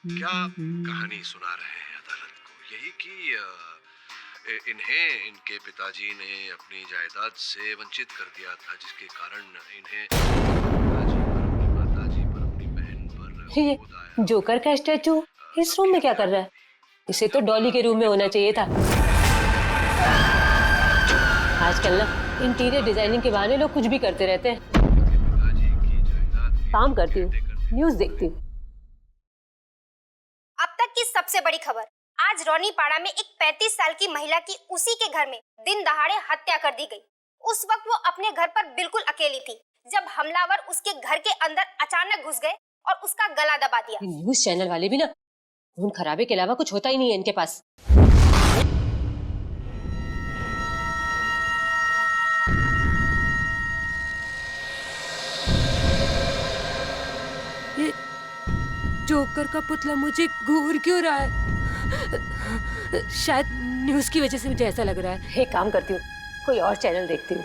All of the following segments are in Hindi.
क्या कहानी सुना रहे हैं अदालत को? यही कि इन्हें इनके पिताजी ने अपनी जायदाद से वंचित कर दिया था, जिसके कारण इन्हें पिताजी पर, अपनी माताजी पर, अपनी बहन पर क्रोध आया। ये जोकर का स्टैचू इस रूम में क्या कर रहा है? इसे तो डॉली के रूम में होना चाहिए था। आजकल ना इंटीरियर डिजाइनिंग के बहाने लोग कुछ भी करते रहते हैं। पिताजी की जायदाद काम करती हूँ, न्यूज देखती हूँ। अब तक की सबसे बड़ी खबर, आज रोनीपाड़ा में एक 35 साल की महिला की उसी के घर में दिन दहाड़े हत्या कर दी गई। उस वक्त वो अपने घर पर बिल्कुल अकेली थी जब हमलावर उसके घर के अंदर अचानक घुस गए और उसका गला दबा दिया। न्यूज चैनल वाले भी ना खून खराबे के अलावा कुछ होता ही नहीं है इनके पास। ये जोकर का पुतला मुझे घूर क्यों रहा है? शायद न्यूज की वजह से मुझे ऐसा लग रहा है। एक काम करती हूँ, कोई और चैनल देखती हूँ।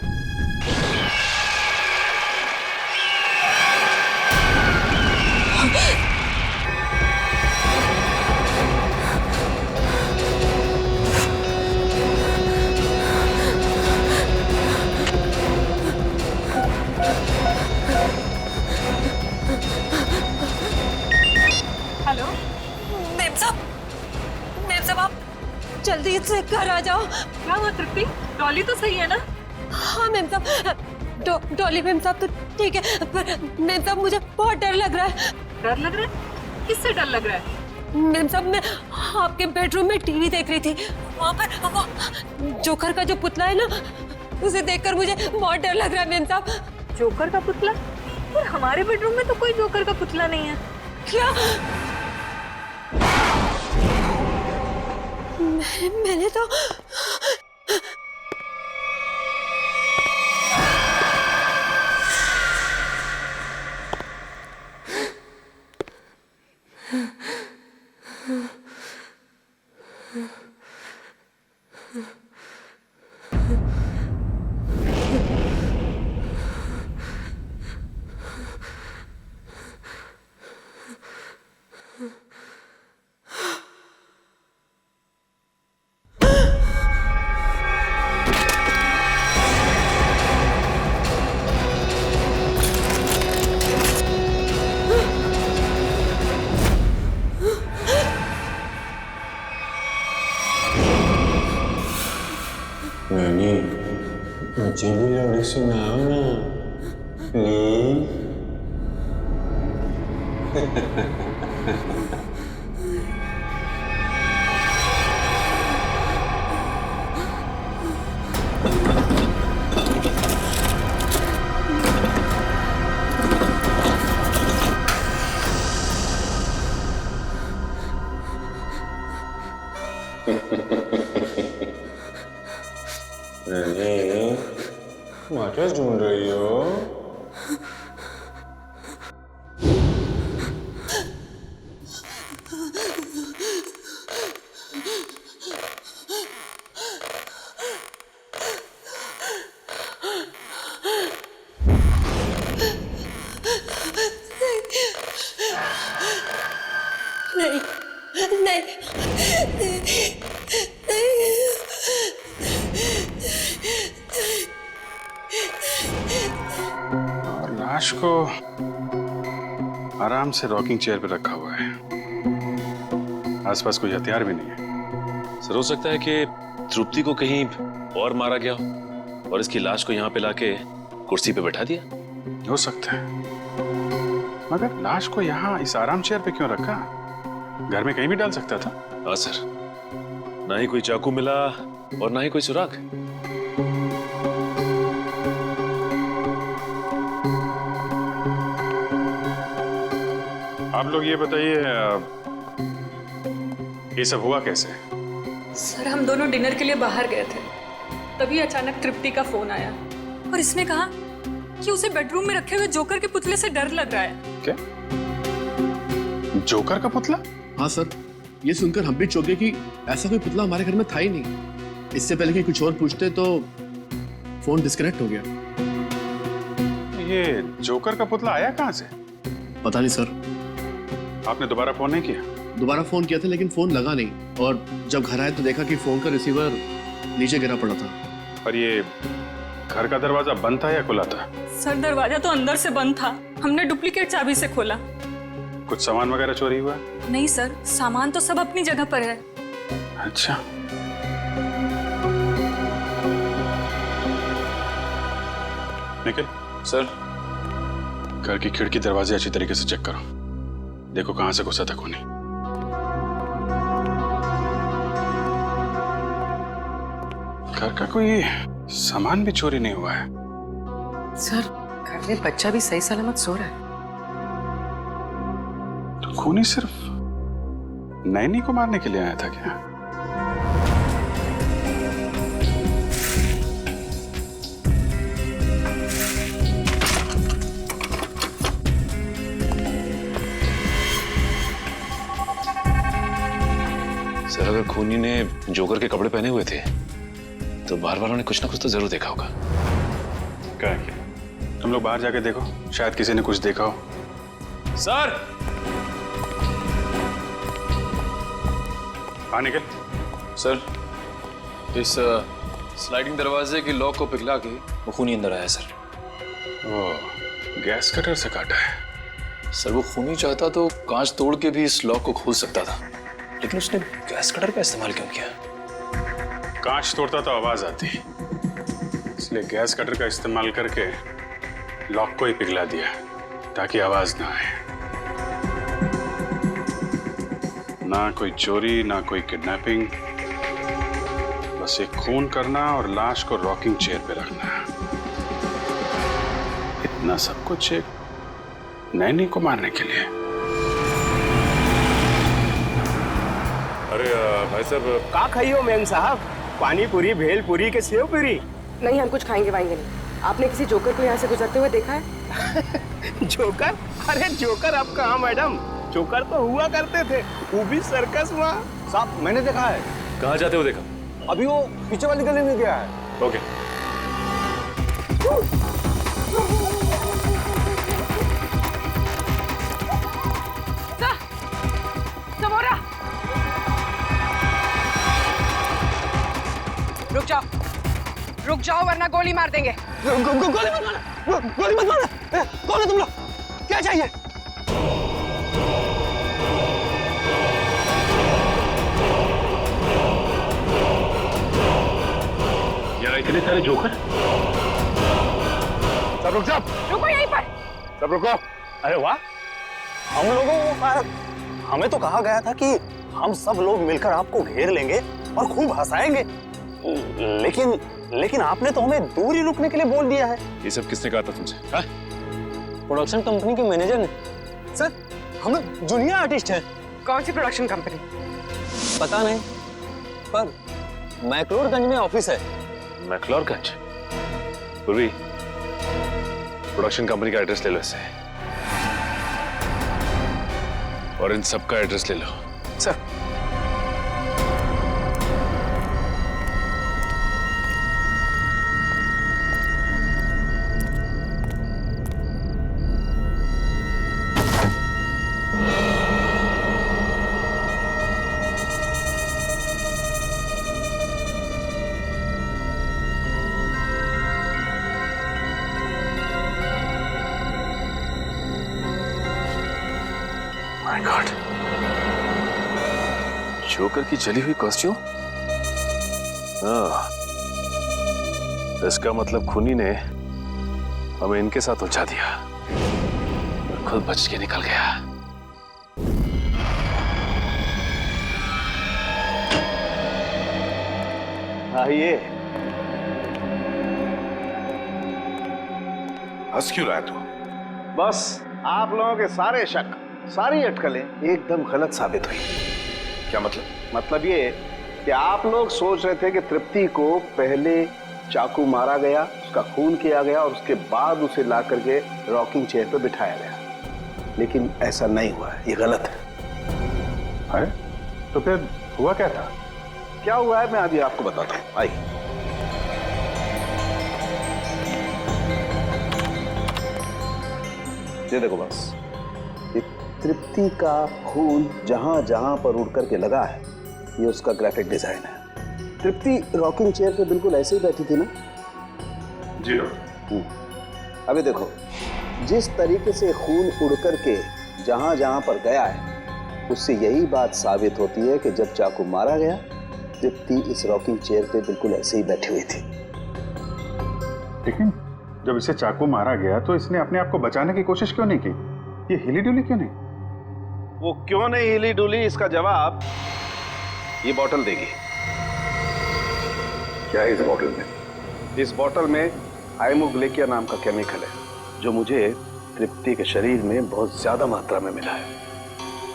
हेलो मेम साहब आप जल्दी से घर आ जाओ। क्या हुआ तृप्ति? डॉली तो सही है ना? हाँ मेम साहब, डॉली मेम साहब तो ठीक है, पर मेम साहब मुझे बहुत डर लग रहा है। डर लग रहा है? किससे डर लग रहा है? मेम साहब मैं आपके बेडरूम में टीवी देख रही थी, वहाँ पर वो जोकर का जो पुतला है ना, उसे देखकर मुझे बहुत डर लग रहा है मेम साहब। जोकर का पुतला? पर हमारे बेडरूम में तो कोई जोकर का पुतला नहीं है। क्या? मैंने तो नानी, मुझे भी लोरी सुनाओ ना प्लीज। क्या ढूंढ रही हो? नहीं और लाश को आराम से रॉकिंग चेयर पे रखा हुआ है, आसपास कोई हथियार भी नहीं है। सर हो सकता है कि तृप्ति को कहीं और मारा गया हो और इसकी लाश को यहाँ पे लाके कुर्सी पे बैठा दिया। हो सकता है, मगर लाश को यहाँ इस आराम चेयर पे क्यों रखा? घर में कहीं भी डाल सकता था। हाँ सर, ना ही कोई चाकू मिला और ना ही कोई सुराग। आप लोग ये बताइए, ये सब हुआ कैसे? सर हम दोनों डिनर के लिए बाहर गए थे, तभी अचानक तृप्ति का फोन आया और इसने कहा कि उसे बेडरूम में रखे हुए जोकर के पुतले से डर लग रहा है। क्या? जोकर का पुतला? हाँ सर, ये सुनकर हम भी चौंके कि ऐसा कोई पुतला हमारे घर में था ही नहीं। इससे पहले कि कुछ और पूछते तो फोन डिस्कनेक्ट हो गया। ये जोकर का पुतला आया कहाँ से? पता नहीं सर। आपने दोबारा फोन नहीं किया? दोबारा फोन किया था लेकिन फोन लगा नहीं, और जब घर आए तो देखा कि फोन का रिसीवर नीचे गिरा पड़ा था। पर ये घर का दरवाजा बंद था या खुला था? सर दरवाजा तो अंदर से बंद था, हमने डुप्लीकेट चाबी से खोला। कुछ सामान वगैरह चोरी हुआ? नहीं सर, सामान तो सब अपनी जगह पर है। अच्छा। निखिल सर, घर की खिड़की दरवाजे अच्छी तरीके से चेक करो, देखो कहां से घुसा था खूनी। घर का कोई सामान भी चोरी नहीं हुआ है। सर, घर में बच्चा भी सही सलामत सो रहा है। तो खूनी सिर्फ नैनी को मारने के लिए आया था क्या? सर अगर खूनी ने जोकर के कपड़े पहने हुए थे तो बाहर वालों ने कुछ ना कुछ तो जरूर देखा होगा। क्या है? तुम लोग बाहर जाके देखो, शायद किसी ने कुछ देखा हो। सर! हाँ निकल। सर, इस स्लाइडिंग दरवाजे की लॉक को पिघला के वो खूनी अंदर आया सर। ओ, गैस कटर से काटा है। सर वो खूनी चाहता तो कांच तोड़ के भी इस लॉक को खोल सकता था, लेकिन उसने गैस कटर का इस्तेमाल क्यों किया? कांच तोड़ता तो आवाज आती, इसलिए गैस कटर का इस्तेमाल करके लॉक को ही पिघला दिया ताकि आवाज ना आए। ना कोई चोरी, ना कोई किडनैपिंग, बस एक खून करना और लाश को रॉकिंग चेयर पे रखना। इतना सब कुछ एक नैनी को मारने के लिए। अरे भाई साहब, का खाइयो मेम साहब? पानी पूरी, भेल पूरी के सेव पूरी? नहीं, हम कुछ खाएंगे वाएंगे नहीं। आपने किसी जोकर को यहाँ से गुजरते हुए देखा है? जोकर? अरे जोकर अब कहाँ मैडम, जोकर तो हुआ करते थे, वो भी सर्कस में। साहब मैंने देखा है। कहाँ जाते हो देखा? अभी वो पीछे वाली गली में गया है। ओके। समोरा, रुक जाओ वरना गोली मार देंगे। गोली मत मारना, गोली मत मारना। कौन है तुम लोग? क्या चाहिए? यहाँ इतने सारे जोकर? सब रुक जाओ। रुको यहीं पर। सब रुको। अरे वाह, हम लोगों को हमें तो कहा गया था कि हम सब लोग मिलकर आपको घेर लेंगे और खूब हंसाएंगे, लेकिन आपने तो हमें दूर ही रुकने के लिए बोल दिया है। ये सब किसने कहा था तुमसे? हाँ? प्रोडक्शन कंपनी के मैनेजर ने। सर, हम जूनियर आर्टिस्ट हैं। कौन सी प्रोडक्शन कंपनी? पता नहीं, पर मैक्लोडगंज में ऑफिस है। मैक्लोडगंज? पूर्वी, प्रोडक्शन कंपनी का एड्रेस ले लो इससे, और इन सब का एड्रेस ले लो। सर, माय गॉड, जोकर की जली हुई कॉस्ट्यूम। हाँ, इसका मतलब खूनी ने हमें इनके साथ उलझा दिया और खुद बच के निकल गया। आइए। हंस क्यों रहा है तू? बस आप लोगों के सारे शक, सारी अटकलें एकदम गलत साबित हुई। क्या मतलब? मतलब ये कि आप लोग सोच रहे थे कि तृप्ति को पहले चाकू मारा गया, उसका खून किया गया और उसके बाद उसे ला करके रॉकिंग चेयर पर बिठाया गया, लेकिन ऐसा नहीं हुआ है, ये गलत है। अरे तो फिर हुआ क्या था? क्या हुआ है मैं अभी आपको बताता हूँ, आइए। ये देखो बस, ये तृप्ति का खून जहां जहां पर उड़ करके लगा है, ये उसका ग्राफिक डिजाइन है। तृप्ति रॉकिंग चेयर पे बिल्कुल ऐसे ही बैठी थी ना? जी डॉक्टर। अभी देखो, जिस तरीके से खून उड़ करके जहां जहां पर गया है, उससे यही बात साबित होती है कि जब चाकू मारा गया, तृप्ति इस रॉकिंग चेयर पे बिल्कुल ऐसे ही बैठी हुई थी। लेकिन जब इसे चाकू मारा गया तो इसने अपने आप को बचाने की कोशिश क्यों नहीं की? ये हिली डुली क्यों नहीं? वो क्यों नहीं हिली डुली, इसका जवाब ये बोतल देगी। क्या है इस बोतल में? इस बोतल में हाइमोग्लेकिया नाम का केमिकल है, जो मुझे तृप्ति के शरीर में बहुत ज्यादा मात्रा में मिला है।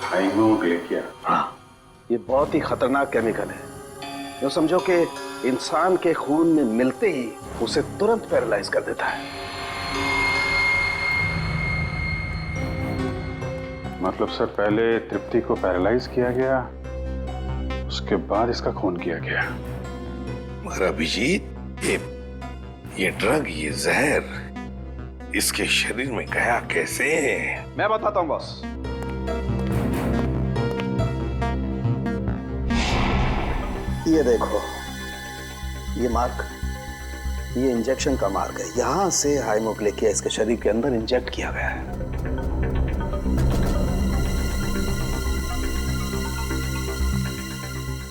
हाइमोग्लेकिया? हाँ, ये बहुत ही खतरनाक केमिकल है, जो समझो कि इंसान के खून में मिलते ही उसे तुरंत पैरालाइज कर देता है। मतलब सर, पहले तृप्ति को पैरालाइज किया गया, उसके बाद इसका खून किया गया। मगर अभिजीत, ये ड्रग, ये जहर इसके शरीर में गया कैसे? मैं बताता हूं बॉस। ये देखो, ये मार्क, ये इंजेक्शन का मार्क है। यहां से हाइमोग्लेकिया इसके शरीर के अंदर इंजेक्ट किया गया है।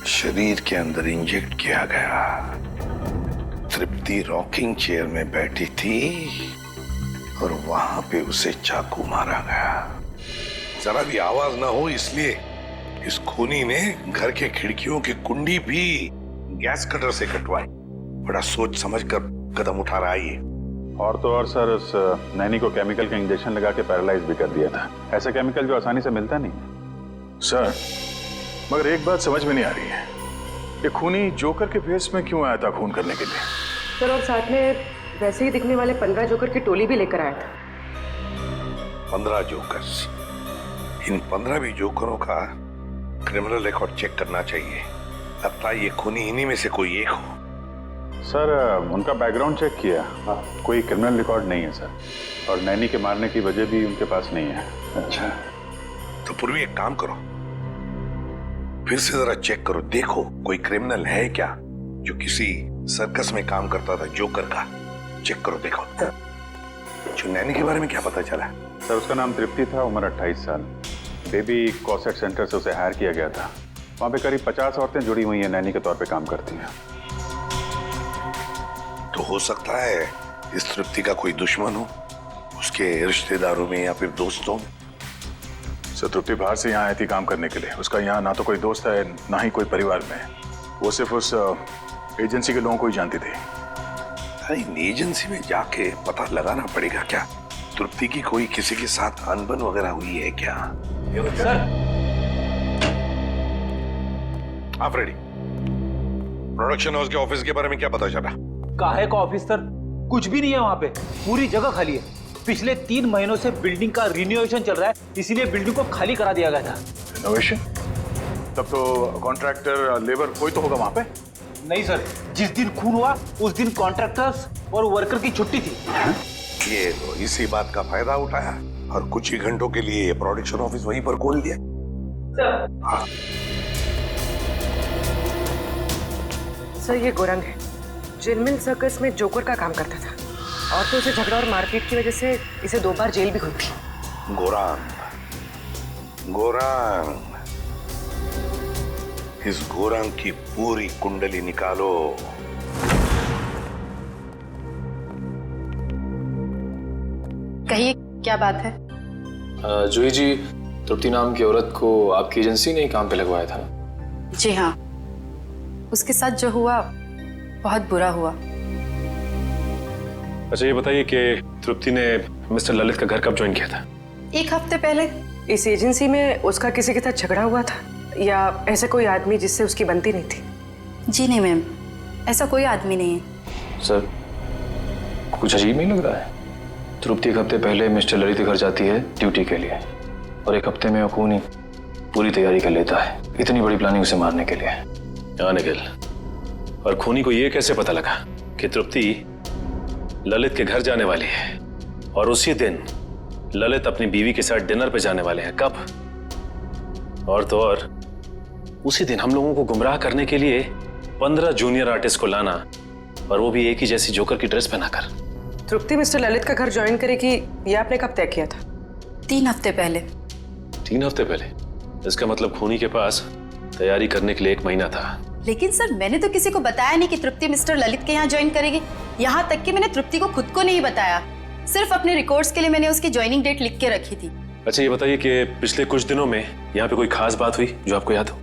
शरीर के अंदर इंजेक्ट किया गया। तृप्ति रॉकिंग चेयर में बैठी थी और वहां पे उसे चाकू मारा गया। जरा भी आवाज ना हो इसलिए इस खूनी ने घर के खिड़कियों की कुंडी भी गैस कटर से कटवाई। बड़ा सोच समझ कर कदम उठा रहा है ये। और तो और सर, उस नैनी को केमिकल का इंजेक्शन लगा के पैरालाइज भी कर दिया था। ऐसा केमिकल जो आसानी से मिलता नहीं। सर, मगर एक बात समझ में नहीं आ रही है, ये खूनी जोकर के भेस में क्यों आया था खून करने के लिए? सर, और साथ में वैसे ही दिखने वाले 15 जोकर की टोली भी लेकर आया था। 15 जोकर्स? इन 15 भी जोकरों का क्रिमिनल रिकॉर्ड चेक करना चाहिए। लगता है ये खूनी इन्हीं में से कोई एक हो। सर, उनका बैकग्राउंड चेक किया, कोई क्रिमिनल रिकॉर्ड नहीं है सर। और नैनी के मारने की वजह भी उनके पास नहीं है। अच्छा, तो पूर्वी एक काम करो, फिर से जरा चेक करो, देखो कोई क्रिमिनल है क्या जो किसी सर्कस में काम करता था जोकर का। चेक करो, देखो। जो नैनी के बारे में क्या पता चला? सर, उसका नाम तृप्ति था, उम्र 28 साल। बेबी कॉसेट सेंटर से उसे हायर किया गया था। वहां पे करीब 50 औरतें जुड़ी हुई हैं, नैनी के तौर पे काम करती हैं। तो हो सकता है इस तृप्ति का कोई दुश्मन हो, उसके रिश्तेदारों में या फिर दोस्तों में। सर, तृप्ति बाहर से यहाँ आई थी काम करने के लिए। उसका यहाँ ना तो कोई दोस्त है, ना ही कोई परिवार में। वो सिर्फ उस एजेंसी के लोगों को ही जानती थी। अरे, इन एजेंसी में जाके पता लगाना पड़ेगा क्या तृप्ति की कोई किसी के साथ अनबन वगैरह हुई है क्या? सर, आप रेडी? प्रोडक्शन हाउस के ऑफिस के बारे में क्या पता चला? काहे का ऑफिस सर? कुछ भी नहीं है वहाँ पे, पूरी जगह खाली है। पिछले 3 महीनों से बिल्डिंग का रिनोवेशन चल रहा है, इसीलिए बिल्डिंग को खाली करा दिया गया था। रिनोवेशन? तब तो कॉन्ट्रैक्टर, लेबर कोई तो होगा वहाँ पे? नहीं सर, जिस दिन खून हुआ उस दिन कॉन्ट्रैक्टर्स और वर्कर की छुट्टी थी। ये तो इसी बात का फायदा उठाया और कुछ ही घंटों के लिए प्रोडक्शन ऑफिस वहीं पर खोल दिया। हाँ। सर, ये गोरंग है, जिनमिल सर्कस में जोकर का काम करता था। और तो उसे झगड़ा और मारपीट की वजह से इसे 2 बार जेल भी हुई थी। गोरांग, इस गोरांग की पूरी कुंडली निकालो। कहिए, क्या बात है? जूही जी, तृप्ति नाम की औरत को आपकी एजेंसी ने काम पे लगवाया था ना? जी हाँ, उसके साथ जो हुआ बहुत बुरा हुआ। अच्छा, ये बताइए कि तृप्ति ने मिस्टर ललित का घर कब ज्वाइन किया था? 1 हफ्ते पहले। इस एजेंसी में उसका किसी के साथ झगड़ा हुआ था या ऐसा कोई आदमी जिससे उसकी बनती नहीं थी? जी नहीं मैम, ऐसा कोई आदमी नहीं है। सर, कुछ अजीब नहीं लग रहा है? तृप्ति 1 हफ्ते पहले मिस्टर ललित के घर जाती है ड्यूटी के लिए, और 1 हफ्ते में वो खूनी पूरी तैयारी कर लेता है, इतनी बड़ी प्लानिंग उसे मारने के लिए। हाँ निखिल, और खूनी को ये कैसे पता लगा कि तृप्ति ललित के घर जाने वाली है, और उसी दिन ललित अपनी बीवी के साथ डिनर पे जाने वाले हैं। कब? और तो और उसी दिन हम लोगों को गुमराह करने के लिए 15 जूनियर आर्टिस्ट को लाना, और वो भी एक ही जैसी जोकर की ड्रेस पहनाकर। तृप्ति मिस्टर ललित का घर ज्वाइन करेगी, ये आपने कब तय किया था? 3 हफ्ते पहले। 3 हफ्ते पहले? इसका मतलब खूनी के पास तैयारी करने के लिए 1 महीना था। लेकिन सर, मैंने तो किसी को बताया नहीं कि तृप्ति मिस्टर ललित के यहाँ ज्वाइन करेगी। यहाँ तक कि मैंने तृप्ति को खुद को नहीं बताया। सिर्फ अपने रिकॉर्ड्स के लिए मैंने उसकी ज्वाइनिंग डेट लिख के रखी थी। अच्छा, ये बताइए कि पिछले कुछ दिनों में यहाँ पे कोई खास बात हुई जो आपको याद हो?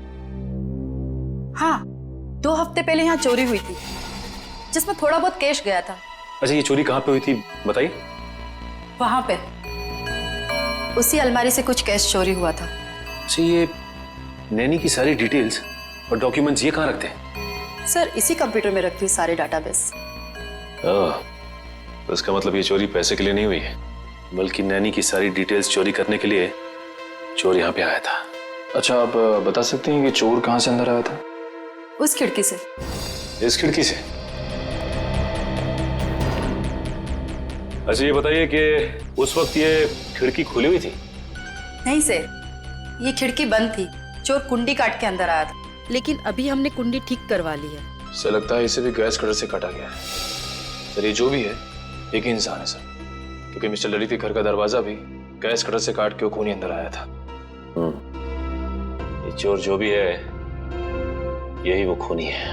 हाँ, 2 हफ्ते पहले यहाँ चोरी हुई थी, जिसमें थोड़ा बहुत कैश गया था। अच्छा, ये चोरी कहाँ पे हुई थी बताइए? वहां पे उसी अलमारी से कुछ कैश चोरी हुआ था। अच्छा, ये नैनी की सारी डिटेल्स और डॉक्यूमेंट्स ये कहाँ रखते हैं? सर, इसी कंप्यूटर में रखती हूँ सारे डाटाबेस। तो इसका मतलब ये चोरी पैसे के लिए नहीं हुई है, बल्कि नैनी की सारी डिटेल्स चोरी करने के लिए चोर यहाँ पे आया था। अच्छा, आप बता सकते हैं कि चोर कहाँ से अंदर आया था? उस खिड़की से। इस खिड़की से? अच्छा, ये बताइए कि उस वक्त ये खिड़की खुली हुई थी? नहीं सर, ये खिड़की बंद थी। चोर कुंडी काट के अंदर आया था। लेकिन अभी हमने कुंडी ठीक करवा ली है। सर, लगता है इसे भी गैस कटर से काटा गया है। सर, ये जो भी है एक ही इंसान है सर, क्योंकि मिस्टर ललित के घर का दरवाजा भी गैस कटर से काट के वो खूनी अंदर आया था। ये चोर जो भी है, यही वो खूनी है।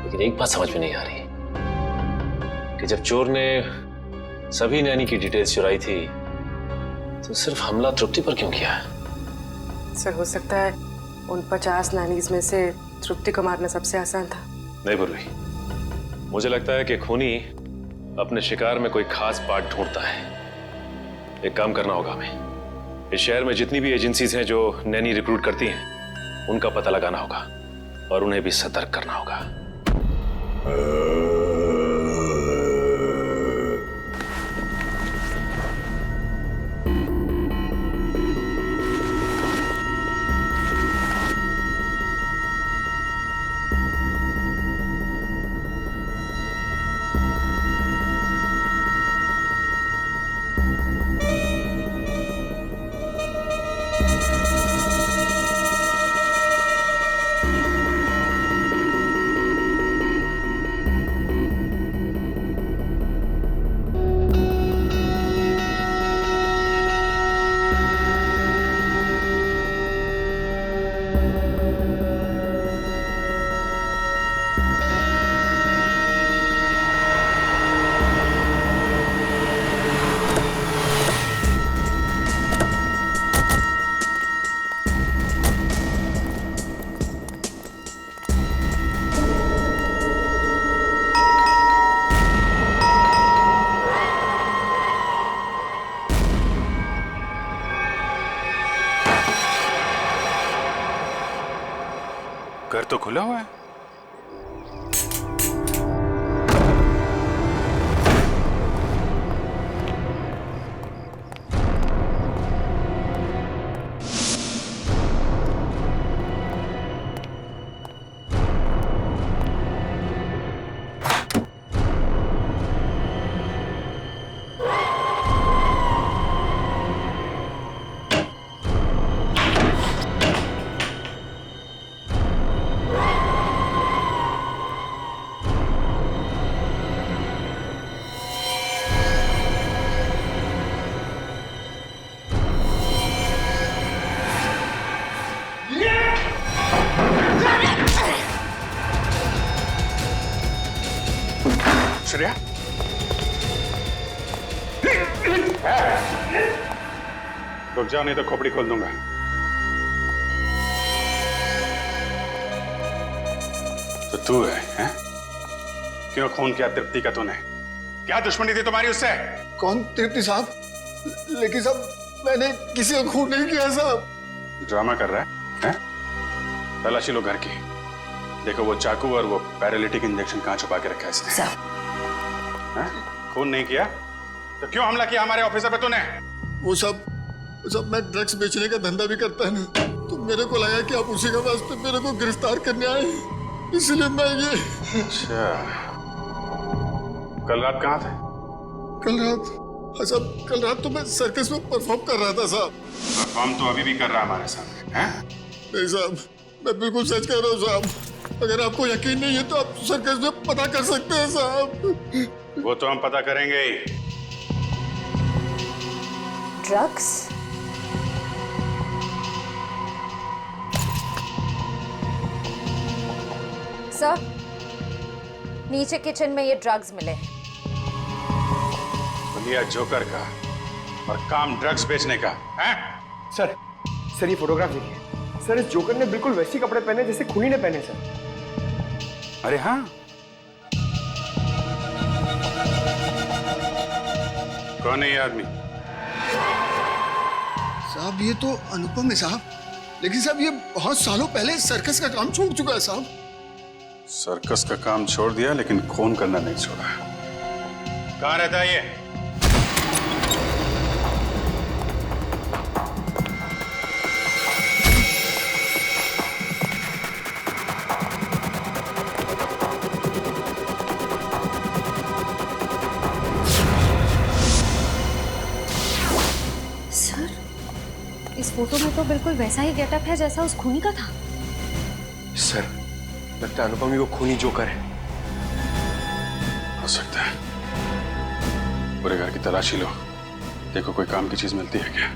लेकिन एक बात समझ में नहीं आ रही कि जब चोर ने सभी नैनी की डिटेल्स चुराई थी, तो सिर्फ हमला तृप्ति पर क्यों किया? सर, हो सकता है उन 50 नैनीज में से तृप्ति को मारना सबसे आसान था। नहीं पूर्वी, मुझे लगता है कि खूनी अपने शिकार में कोई खास पार्ट ढूंढता है। एक काम करना होगा हमें। इस शहर में जितनी भी एजेंसीज हैं जो नैनी रिक्रूट करती हैं, उनका पता लगाना होगा और उन्हें भी सतर्क करना होगा। घर तो खुला हुआ है। श्रेया, रुक जाओ नहीं तो खोपड़ी खोल दूंगा। तो तू है? क्यों खून किया तृप्ति का तूने? क्या दुश्मनी थी तुम्हारी उससे? कौन तृप्ति साहब? लेकिन साहब मैंने किसी को खून नहीं किया साहब। ड्रामा कर रहा है? तलाशी लो घर की। देखो वो चाकू और वो पैरालिटिक इंजेक्शन कहाँ छुपा के रखा है इसने। खून नहीं किया तो क्यों हमला किया हमारे ऑफिसर पे तूने? वो सब मैं ड्रग्स बेचने का धंधा भी करता है ना, तो मेरे को लगा कि आप उसी के वास्ते मेरे को गिरफ्तार करने आए, इसलिए मैं ये। अच्छा, कल रात कहाँ थे? कल रात हाँ साहब, कल रात तो मैं सर्कस में परफॉर्म कर रहा था साहब। परफॉर्म तो अभी भी कर रहा है हमारे सामने, हैं? नहीं साहब, मैं बिल्कुल सच कह रहा हूँ साहब। अगर आपको यकीन नहीं है तो आप सर्कस में पता कर सकते हैं साहब। वो तो हम पता करेंगे ही। ड्रग्स? सर, नीचे किचन में ये ड्रग्स मिले हैं। दुनिया जोकर का और काम ड्रग्स बेचने का, हैं? सर ये फोटोग्राफ देखिए। सर, इस जोकर ने बिल्कुल वैसे कपड़े पहने जैसे खूनी ने पहने सर। अरे हाँ, कौन है ये आदमी? साहब ये तो अनुपम है साहब, लेकिन साहब ये बहुत सालों पहले सर्कस का काम छोड़ चुका है साहब। सर्कस का काम छोड़ दिया लेकिन खून करना नहीं छोड़ा। कहाँ रहता है ये? इस फोटो में तो बिल्कुल वैसा ही गेटअप है जैसा उस खूनी का था। सर, लगता है अनुपम ही वो खूनी जोकर है। हो सकता है। पूरे घर की तलाशी लो, देखो कोई काम की चीज मिलती है क्या।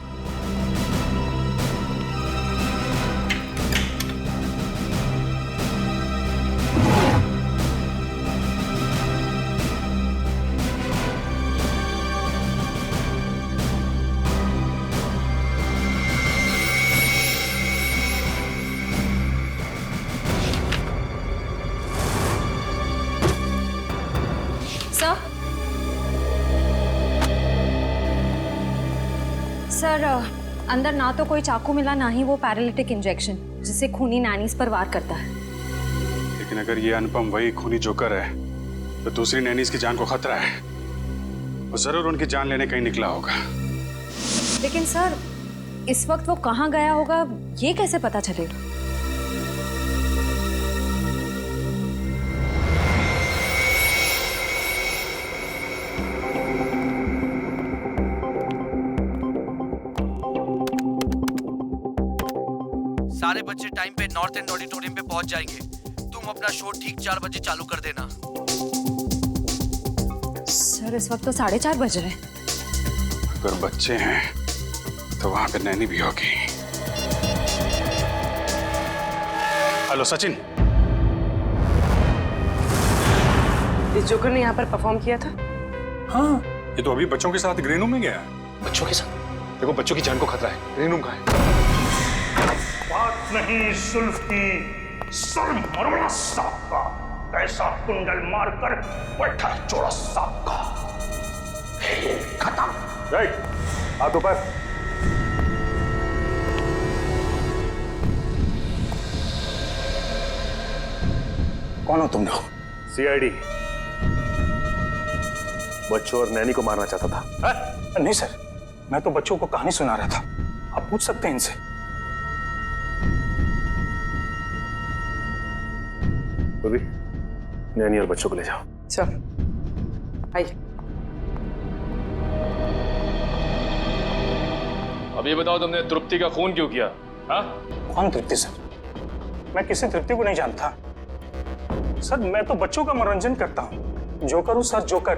सर, अंदर ना तो कोई चाकू मिला, ना ही वो पैरालिटिक इंजेक्शन जिससे खूनी नैनीज पर वार करता है। लेकिन अगर ये अनुपम वही खूनी जोकर है तो दूसरी नैनीज की जान को खतरा है। वो जरूर उनकी जान लेने कहीं निकला होगा। लेकिन सर, इस वक्त वो कहाँ गया होगा ये कैसे पता चलेगा? सारे बच्चे टाइम पे नॉर्थ एंड ऑडिटोरियम पे पहुंच जाएंगे। तुम अपना शो ठीक 4 बजे चालू कर देना। सर, इस वक्त तो 4:30 बज रहे हैं। अगर बच्चे हैं तो वहां पे नैनी भी होगी। हेलो सचिन, इस जोकर ने यहाँ पर परफॉर्म किया था? हाँ, ये तो अभी बच्चों के साथ ग्रीन रूम में गया है। बच्चों के साथ? देखो बच्चों की जान को खतरा है। ग्रीन रूम कहाँ है? बात नहीं सुल्फ की, सर मरोड़ा सांप का, कैसा कुंडल मारकर बैठा चोरा सांप का। खत्म। राइट, हाथ ऊपर। कौन हो तुम लोग? सीआईडी। बच्चों और नैनी को मारना चाहता था। नहीं सर, मैं तो बच्चों को कहानी सुना रहा था। आप पूछ सकते हैं इनसे। भी नैनी और बच्चों को ले जाओ। चल आइए। अब ये बताओ, तुमने तृप्ति का खून क्यों किया? हाँ? कौन तृप्ति सर? मैं किसी तृप्ति को नहीं जानता सर। मैं तो बच्चों का मनोरंजन करता हूँ। जोकर हूँ सर, जोकर,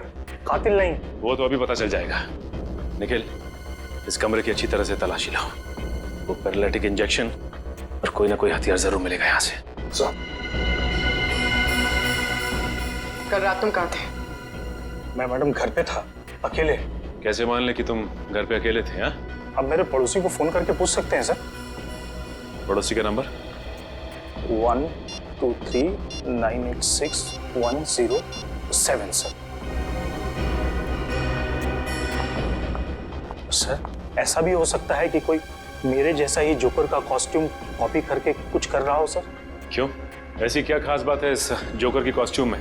कातिल नहीं। वो तो अभी पता चल जाएगा। निखिल, इस कमरे की अच्छी तरह से तलाशी लो। वो पैरालिटिक इंजेक्शन और कोई ना कोई हथियार जरूर मिलेगा यहाँ से। सर, कल रात तुम कहाँ थे? मैं मैडम घर पे था, अकेले। कैसे मान ले कि तुम घर पे अकेले थे? हाँ, अब मेरे पड़ोसी को फोन करके पूछ सकते हैं सर। पड़ोसी का नंबर? 123986107 सर। सर, ऐसा भी हो सकता है कि कोई मेरे जैसा ही जोकर का कॉस्ट्यूम कॉपी करके कुछ कर रहा हो सर। क्यों? ऐसी क्या खास बात है इस जोकर की कॉस्ट्यूम में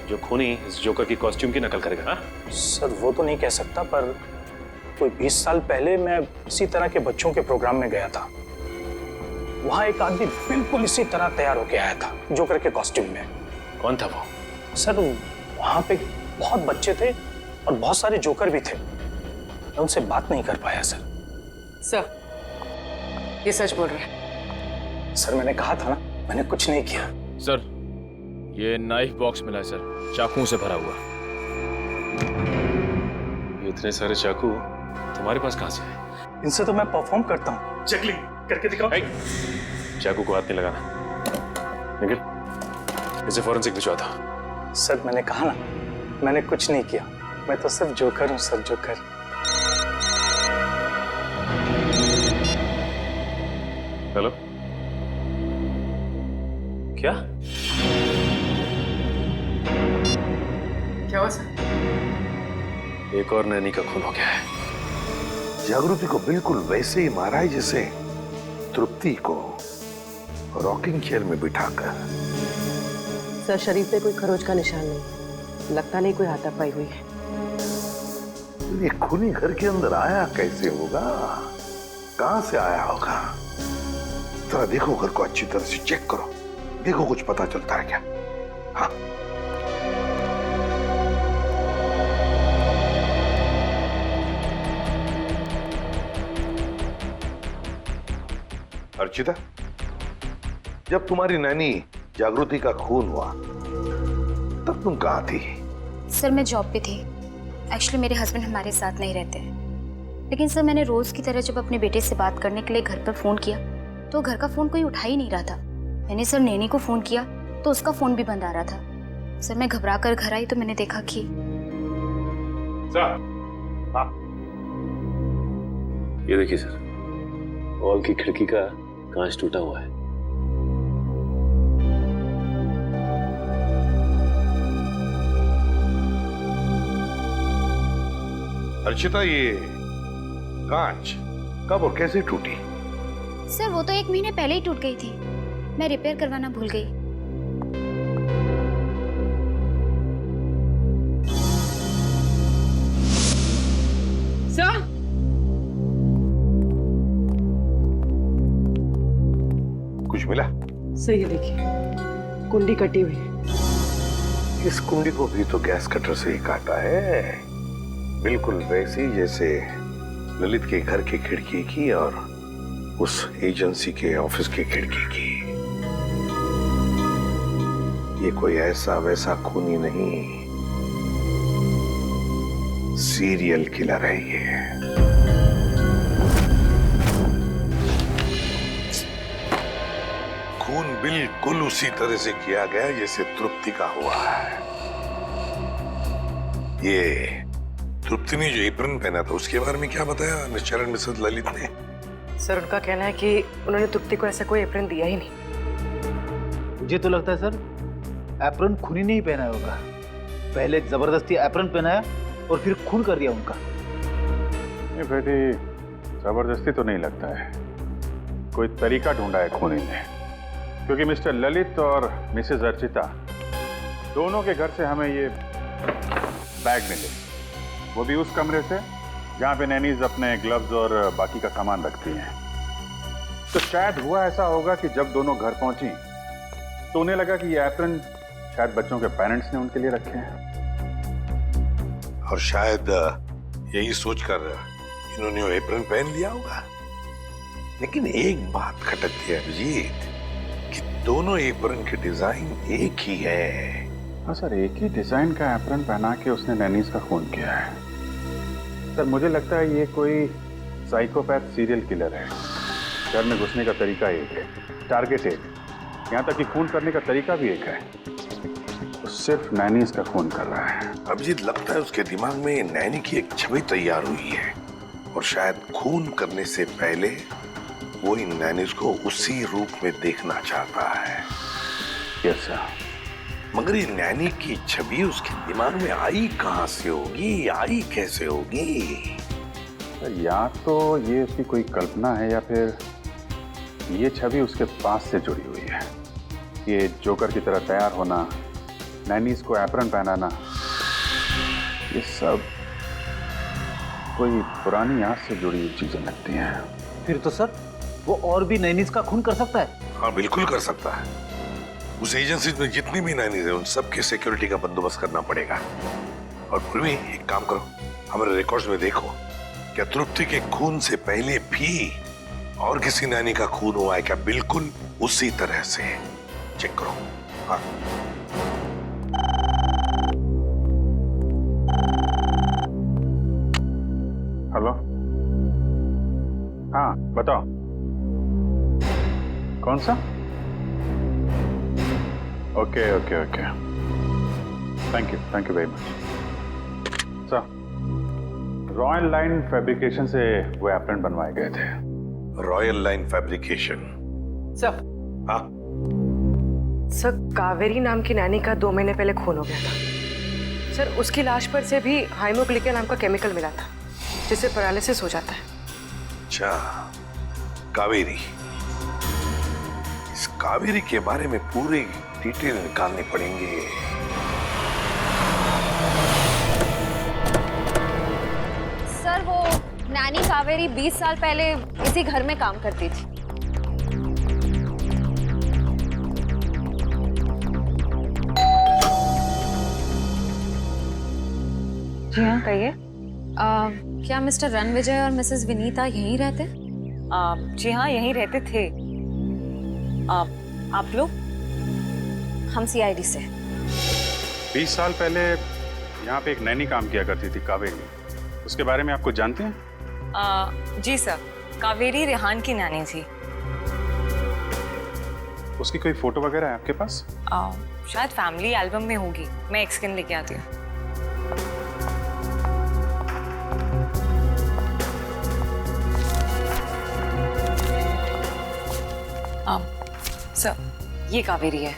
जो खूनी इस जोकर की कॉस्ट्यूम की नकल करेगा? हाँ? सर, वो तो नहीं कह सकता, पर कोई 20 साल पहले मैं इसी तरह के बच्चों के प्रोग्राम में गया था। वहां एक आदमी बिल्कुल इसी तरह तैयार होके आया था, जोकर के कॉस्ट्यूम में। कौन था वो? सर, वहां पे बहुत बच्चे थे और बहुत सारे जोकर भी थे। मैं उनसे बात नहीं कर पाया सर। सर ये सच बोल रहे हैं? सर मैंने कहा था ना, मैंने कुछ नहीं किया। सर ये नाइफ बॉक्स मिला है सर, चाकुओं से भरा हुआ। ये इतने सारे चाकू तुम्हारे पास कहां से है? इनसे तो मैं परफॉर्म करता हूँ। जगलिंग करके दिखाओ। चाकू को हाथ नहीं लगाना। निखिल इसे फॉरेंसिक भिजवा दो। सर मैंने कहा ना, मैंने कुछ नहीं किया। मैं तो सिर्फ जोकर हूँ सर, जोकर। हेलो, क्या क्या हुआ सर? एक और नैनी का खून हो गया है। जागृति को बिल्कुल वैसे ही मारा है जैसे तृप्ति को रॉकिंग चेयर में बिठाकर। सर शरीर पे कोई खरोच का निशान नहीं, लगता नहीं कोई हाथापाई हुई है। ये खूनी घर के अंदर आया कैसे होगा, कहां से आया होगा? जरा देखो घर को अच्छी तरह से चेक करो, देखो कुछ पता चलता है क्या? हाँ अर्चिता, जब तुम्हारी नैनी जागृति का खून हुआ तब तुम कहाँ थी? सर मैं जॉब पे थी। एक्चुअली मेरे हस्बैंड हमारे साथ नहीं रहते, लेकिन सर मैंने रोज की तरह जब अपने बेटे से बात करने के लिए घर पर फोन किया तो घर का फोन कोई उठा ही नहीं रहा था। मैंने सर नैनी को फोन किया तो उसका फोन भी बंद आ रहा था। सर मैं घबरा कर घर आई तो मैंने देखा कि ये देखिए सर, हॉल की खिड़की का कांच टूटा हुआ है। अर्चिता ये कांच कब और कैसे टूटी? सर वो तो 1 महीने पहले ही टूट गई थी, मैं रिपेयर करवाना भूल गई। सर कुछ मिला? सर ये देखिए कुंडी कटी हुई है। इस कुंडी को भी तो गैस कटर से ही काटा है, बिल्कुल वैसी जैसे ललित के घर की खिड़की की और उस एजेंसी के ऑफिस की खिड़की की। ये कोई ऐसा वैसा खूनी नहीं, सीरियल किलर है ये। खून बिल्कुल उसी तरह से किया गया जैसे तृप्ति का हुआ है। ये तृप्ति ने जो एप्रन पहना था उसके बारे में क्या बताया मिस्टर एंड मिसेस ललित ने? सर उनका कहना है कि उन्होंने तृप्ति को ऐसा कोई एप्रन दिया ही नहीं। मुझे तो लगता है सर एप्रन खूनी ने ही पहना होगा। पहले जबरदस्ती एप्रन पहनाया और फिर खून कर दिया उनका। ये बेटी जबरदस्ती तो नहीं लगता है, कोई तरीका ढूंढा है खूनी ने। क्योंकि मिस्टर ललित और मिसेस अर्चिता दोनों के घर से हमें ये बैग मिले, वो भी उस कमरे से जहाँ पे नैनीज अपने ग्लव्स और बाकी का सामान रखती हैं। तो शायद हुआ ऐसा होगा कि जब दोनों घर पहुंची तो उन्हें लगा कि ये एप्रन शायद बच्चों के पेरेंट्स ने उनके लिए रखे हैं, और शायद यही सोचकर इन्होंने वो एप्रन पहन लिया होगा। लेकिन एक बात खटकती है अभिजीत कि दोनों एप्रन की डिजाइन एक ही है। हाँ सर, एक ही डिजाइन का एप्रन पहना के उसने नैनीज का खून किया है। सर मुझे लगता है ये कोई साइकोपैथ सीरियल किलर है। घर में घुसने का तरीका एक है, टारगेट एक, यहाँ तक कि खून करने का तरीका भी एक है। तो सिर्फ नैनीज का खून कर रहा है। अभिजीत लगता है उसके दिमाग में नैनी की एक छवि तैयार हुई है और शायद खून करने से पहले वो इन नैनीज को उसी रूप में देखना चाहता है। Yes sir. मगर ये नैनी की छवि उसके दिमाग में आई कहां से होगी, आई कैसे होगी? या तो ये उसकी कोई कल्पना है या फिर ये छवि उसके पास से जुड़ी हुई है। ये जोकर की तरह तैयार होना, नैनीज को एप्रन पहनाना, ये सब कोई पुरानी याद से जुड़ी हुई चीजें लगती हैं। फिर तो सर वो और भी नैनीज का खून कर सकता है। हाँ बिल्कुल कर सकता है। उस एजेंसी में जितनी भी नैनीज है उन सबके सिक्योरिटी का बंदोबस्त करना पड़ेगा। और फिर भी एक काम करो, हमारे रिकॉर्ड्स में देखो क्या तृप्ति के खून से पहले भी और किसी नानी का खून हुआ है क्या? बिल्कुल उसी तरह से। चेक करो। हाँ। हेलो, हाँ बताओ, कौन सा? Okay okay okay, thank you very much. Sir, royal line fabrication से वो एप्रन बनवाए गए थे। Royal line fabrication? सर। हाँ सर, कावेरी नाम की नानी का 2 महीने पहले खून हो गया था सर। उसकी लाश पर से भी हाइमोग्लिकन नाम का केमिकल मिला था जिससे पैरालिसिस हो जाता है। अच्छा, कावेरी। इस कावेरी के बारे में पूरी डिटेल निकालनी पड़ेंगे। सर, वो नानी कावेरी 20 साल पहले इसी घर में काम करती थी। जी हाँ, कहिए। क्या मिस्टर रणविजय और मिसेस विनीता यहीं रहते? जी हाँ, यहीं रहते थे। आप लोग? हम सीआईडी से। 20 साल पहले यहाँ पे एक नैनी काम किया करती थी, कावेरी। उसके बारे में आप कुछ जानते हैं? जी सर, कावेरी रेहान की नानी थी। उसकी कोई फोटो वगैरह है आपके पास? शायद फैमिली एल्बम में होगी, मैं एक स्कैन लेके आती हूँ। सर, ये कावेरी है।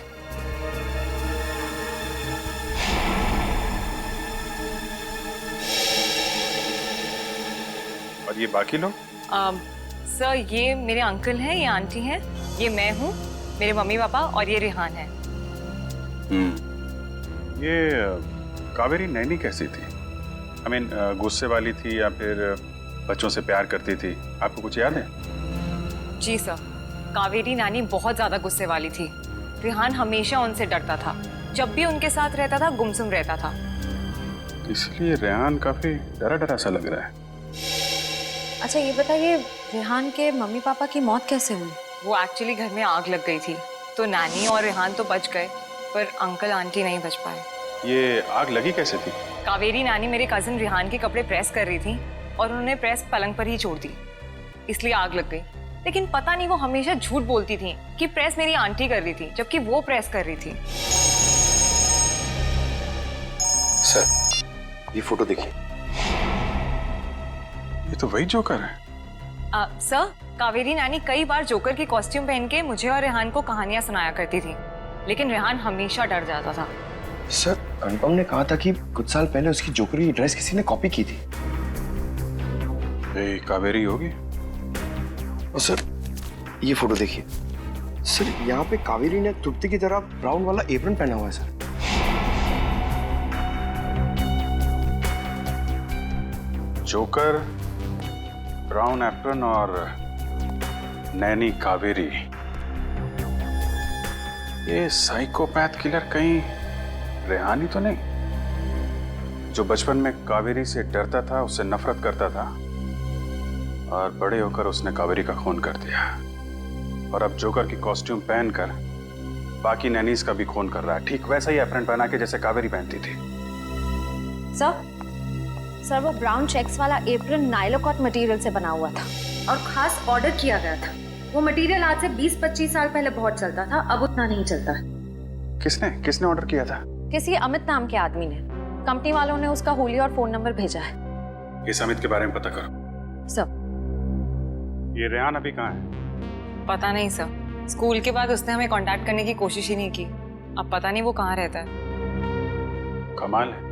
और ये बाकी लोग? सर, ये मेरे अंकल हैं, ये आंटी हैं, ये मैं हूँ, मेरे मम्मी पापा, और ये रेहान है। ये कावेरी नैनी कैसी थी? I mean, गुस्से वाली थी या फिर बच्चों से प्यार करती थी? आपको कुछ याद है? जी सर, कावेरी नानी बहुत ज्यादा गुस्से वाली थी। रेहान हमेशा उनसे डरता था, जब भी उनके साथ रहता था गुमसुम रहता था। इसलिए रेहान काफी डरा डरा सा लग रहा है। अच्छा, ये बताइए, रेहान के मम्मी पापा की मौत कैसे हुई? वो एक्चुअली घर में आग लग गई थी, तो नानी और रेहान तो बच गए, पर अंकल आंटी नहीं बच पाए। ये आग लगी कैसे थी? कावेरी नानी मेरे कजिन रेहान के कपड़े प्रेस कर रही थी और उन्होंने प्रेस पलंग पर ही छोड़ दी, इसलिए आग लग गई। लेकिन पता नहीं वो हमेशा झूठ बोलती थी कि प्रेस मेरी आंटी कर रही थी, जबकि वो प्रेस कर रही थी। सर, ये फोटो देखिए। ये तो वही जोकर है। सर, कावेरी नानी कई बार जोकर की कॉस्ट्यूम पहन के मुझे और रेहान को कहानियां सुनाया करती थी, लेकिन रेहान हमेशा डर जाता था। सर, अनुपम ने कहा था कि कुछ साल पहले उसकी जोकर की ड्रेस किसी ने कॉपी की थी। ये कावेरी होगी। और सर, ये फोटो देखिए। सर, यहाँ पे कावेरी ने तृप्ति की तरह ब्राउन वाला एप्रन पहना हुआ है सर। जोकर, ब्राउन एप्रन और नैनी कावेरी। ये साइकोपैथ किलर कहीं रेहानी तो नहीं, जो बचपन में कावेरी से डरता था, उससे नफरत करता था, और बड़े होकर उसने कावेरी का खून कर दिया, और अब जोकर की कॉस्ट्यूम पहनकर बाकी नैनीज का भी खून कर रहा है, ठीक वैसा ही एप्रन पहना के जैसे कावेरी पहनती थी। सर, वो ब्राउन चेक्स वाला एप्रन नाइलोकॉट मटेरियल से बना हुआ था और खास ऑर्डर किया गया था। वो मटेरियल आज से 20-25 साल पहले बहुत चलता था, अब उतना नहीं चलता। किसने ऑर्डर किया था? किसी अमित नाम के आदमी ने। कंपनी वालों ने उसका होली और फोन नंबर भेजा है। इस अमित के बारे में पता करो। सब। ये रेहान अभी कहाँ है? पता नहीं सर, स्कूल के बाद उसने हमें कांटेक्ट करने की कोशिश ही नहीं की। अब पता नहीं वो कहाँ रहता है। कमाल है,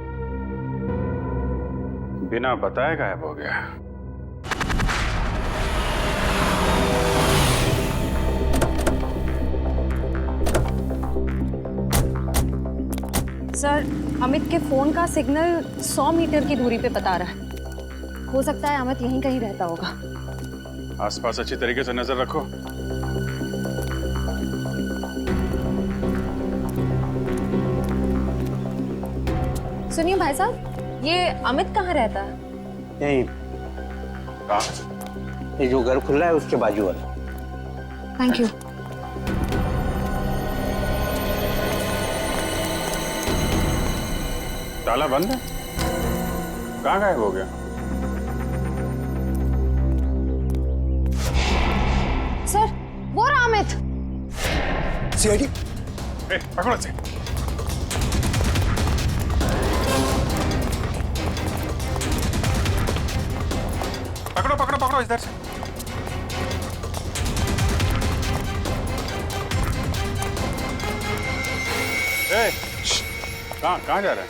बिना बताए गायब हो गया। सर, अमित के फोन का सिग्नल 100 मीटर की दूरी पे बता रहा है। हो सकता है अमित यहीं कहीं रहता होगा। आसपास अच्छी तरीके से नजर रखो। सुनिए भाई साहब, ये अमित कहाँ रहता है? यहीं कहाँ? ये जो घर खुल रहा है उसके बाजू वाला। Thank you. ताला बंद है? कहाँ गायब हो गया? सर वो रहा अमित। सीआईडी। पकड़ो से। पकड़ो पकड़ो पकड़ो इधर से। कहाँ जा रहा है?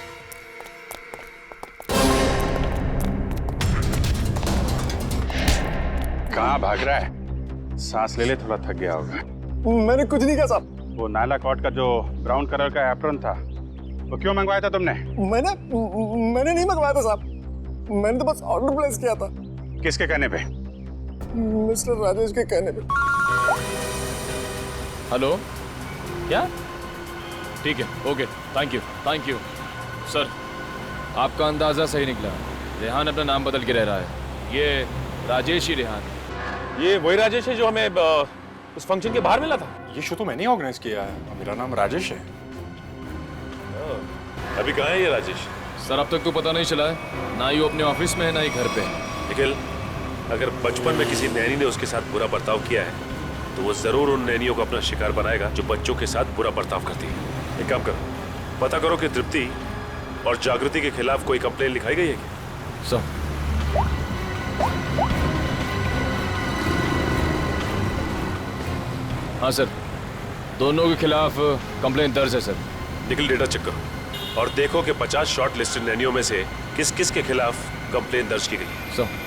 कहाँ भाग रहा है? सांस ले ले, थोड़ा थक गया होगा। मैंने कुछ नहीं कहा साहब। वो नायला कॉट का जो ब्राउन कलर का एप्रन था, वो क्यों मंगवाया था तुमने? मैंने नहीं मंगवाया था साहब। मैंने तो बस ऑर्डर प्लेस किया था। किसके कहने पे? मिस्टर राजेश के कहने पे। हेलो, क्या? ठीक है, ओके, थैंक यू सर। आपका अंदाजा सही निकला। रेहान अपना नाम बदल के रह रहा है। ये राजेश ही रेहान। ये वही राजेश है जो हमें उस फंक्शन के बाहर मिला था। ये शो तो मैंने ऑर्गेनाइज किया है। मेरा नाम राजेश है। अभी कहाँ है ये राजेश? सर अब तक तो पता नहीं चला है, ना ही वो अपने ऑफिस में है ना ही घर पे है। निखिल, अगर बचपन में किसी नैनी ने उसके साथ बुरा बर्ताव किया है तो वो जरूर उन नैनियों को अपना शिकार बनाएगा जो बच्चों के साथ बुरा बर्ताव करती है। एक काम करो, पता करो कि तृप्ति और जागृति के खिलाफ कोई कंप्लेन लिखाई गई है क्या? सर हाँ सर, दोनों के खिलाफ कंप्लेन दर्ज है सर। निखिल, डेटा चेक करो और देखो कि 50 शॉर्ट लिस्टेड नैनियों में से किस किस के खिलाफ कंप्लेन दर्ज की गई है। सर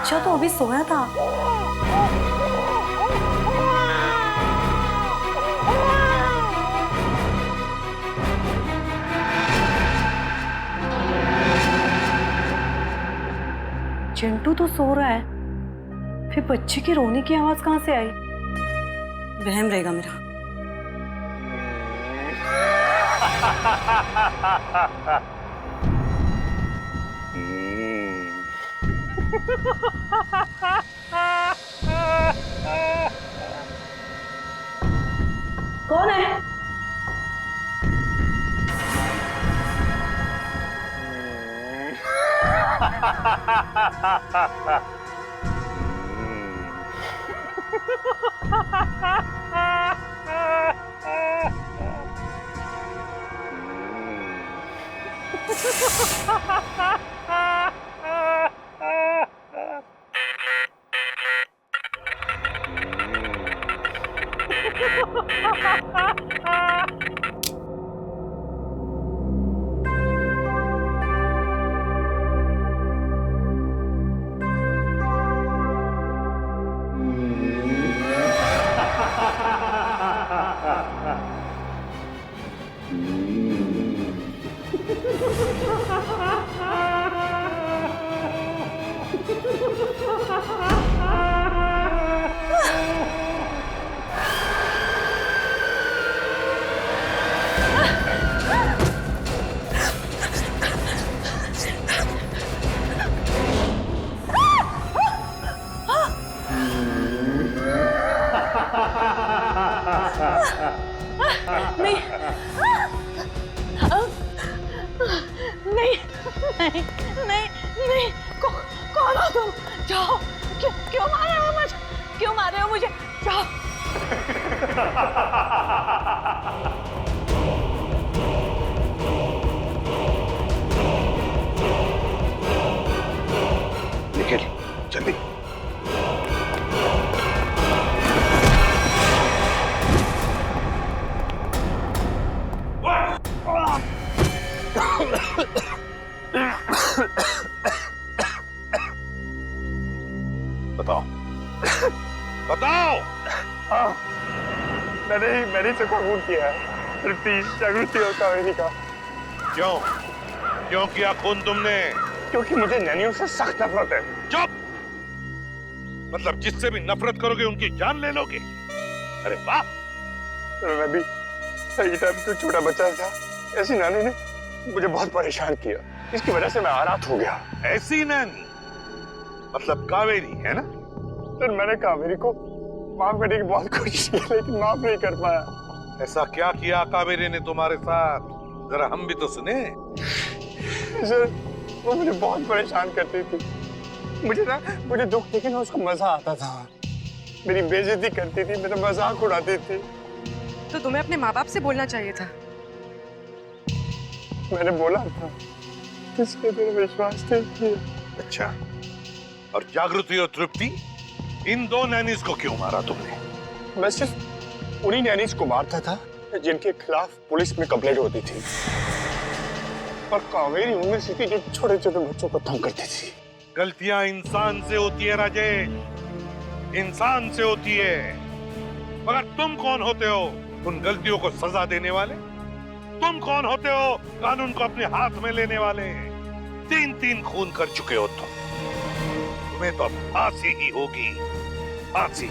अच्छा तो अभी सोया था। चिंटू तो सो रहा है, फिर बच्चे की रोने की आवाज कहाँ से आई? वहम रहेगा मेरा। कौन है? नहीं, कौन हो तुम? जाओ। क्यों मार रहे हो मुझे? क्यों मार रहे हो मुझे? जाओ। निखिल, जल्दी। बताओ बताओ। मैंने ही से खून किया है, तृप्ति, जागृति और कावेरी का। क्यों क्यों किया खून तुमने? क्योंकि मुझे नैनियों से सख्त नफरत है। चुप! मतलब जिससे भी नफरत करोगे उनकी जान ले लोगे? अरे वाह! मैं भी सही टाइम पे छोटा बच्चा था, ऐसी नानी ने मुझे बहुत परेशान किया, इसकी वजह से मैं आरात हो गया। ऐसी नानी मतलब कावेरी है ना? सर मैंने कावेरी को माफ करने की बहुत कोशिश की लेकिन माफ नहीं कर पाया। ऐसा क्या किया कावेरी ने तुम्हारे साथ? जरा हम भी तो सुने। सर वो मुझे बहुत परेशान करती थी, मुझे दुख देखे ना उसको मजा आता था, मेरी बेइज्जती करती थी, मेरा मजाक उड़ाती थी। तो तुम्हें अपने माँ बाप से बोलना चाहिए था। मैंने बोला था, किसके मेरा विश्वास नहीं किया। अच्छा, और जागृति और तृप्ति, इन दो नैनीज को क्यों मारा तुमने? मैं सिर्फ उन्हीं नैनीज को मारता था जिनके खिलाफ पुलिस में कंप्लेंट होती थी, और कावेरी उनमें से थी जो छोटे छोटे बच्चों को तंग करती थी। गलतियां इंसान से होती है राजेश, इंसान से होती है, मगर तुम कौन होते हो उन गलतियों को सजा देने वाले? तुम कौन होते हो कानून को अपने हाथ में लेने वाले? 3 खून कर चुके हो तुम, तुम्हें तो फांसी ही होगी, फांसी।